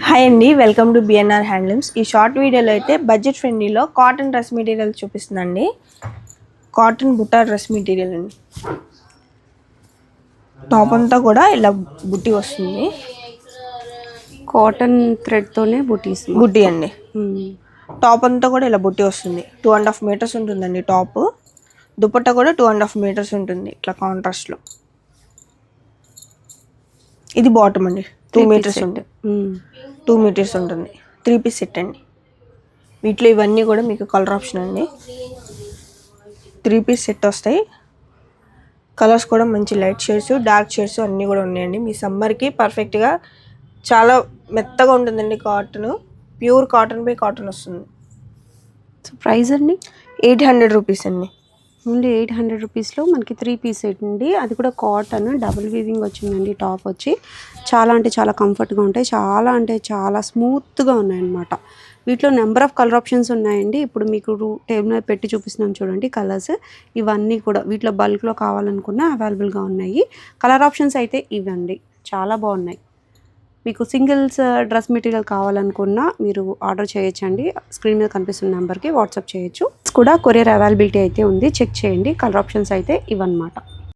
Hi అండి, welcome to BNR handlooms. ఈ short వీడియోలో అయితే బడ్జెట్ ఫ్రెండ్లీలో కాటన్ డ్రెస్ మెటీరియల్ చూపిస్తుందండి. కాటన్ బుట్టా డ్రెస్ మెటీరియల్ అండి. టాప్ అంతా కూడా ఇలా బుట్టి వస్తుంది. కాటన్ థ్రెడ్తోనే బుట్టి అండి. టాప్ అంతా కూడా ఇలా బుట్టి వస్తుంది. 2.5 మీటర్స్ ఉంటుందండి టాప్. దుపట్టా కూడా 2.5 మీటర్స్ ఉంటుంది ఇట్లా కాంట్రాస్ట్లో. ఇది బాటమ్ అండి, 2 మీటర్స్ ఉంటుంది. 2 మీటర్స్ ఉంటుంది. 3 పీస్ సెట్ అండి. వీటిలో ఇవన్నీ కూడా మీకు కలర్ ఆప్షన్ అండి. 3 పీస్ సెట్ వస్తాయి. కలర్స్ కూడా మంచి లైట్ షేడ్స్, డార్క్ షేడ్స్ అన్నీ కూడా ఉన్నాయండి. మీ సమ్మర్కి పర్ఫెక్ట్గా చాలా మెత్తగా ఉంటుందండి. Cotton pure cotton by cotton వస్తుంది. సో ప్రైస్ అండి 800 రూపీస్ అండి. ఓన్లీ 800 రూపీస్లో మనకి 3 పీస్ సెట్ అండి. అది కూడా కాటన్ డబుల్ వీవింగ్ వచ్చిందండి. టాప్ వచ్చి చాలా అంటే చాలా కంఫర్ట్గా ఉంటాయి. చాలా అంటే చాలా స్మూత్గా ఉన్నాయన్నమాట. వీటిలో నెంబర్ ఆఫ్ కలర్ ఆప్షన్స్ ఉన్నాయండి. ఇప్పుడు మీకు టేబుల్ మీద పెట్టి చూపిస్తున్నాం చూడండి కలర్స్. ఇవన్నీ కూడా వీటిలో బల్క్లో కావాలనుకున్నా అవైలబుల్గా ఉన్నాయి. కలర్ ఆప్షన్స్ అయితే ఇవండి, చాలా బాగున్నాయి. మీకు సింగిల్స్ డ్రెస్ మెటీరియల్ కావాలనుకున్నా మీరు ఆర్డర్ చేయొచ్చండి. స్క్రీన్ మీద కనిపిస్తున్న నెంబర్కి వాట్సాప్ చేయొచ్చు. కూడా కొరియర్ అవైలబిలిటీ అయితే ఉంది, చెక్ చేయండి. కలర్ ఆప్షన్స్ అయితే ఇవన్నమాట.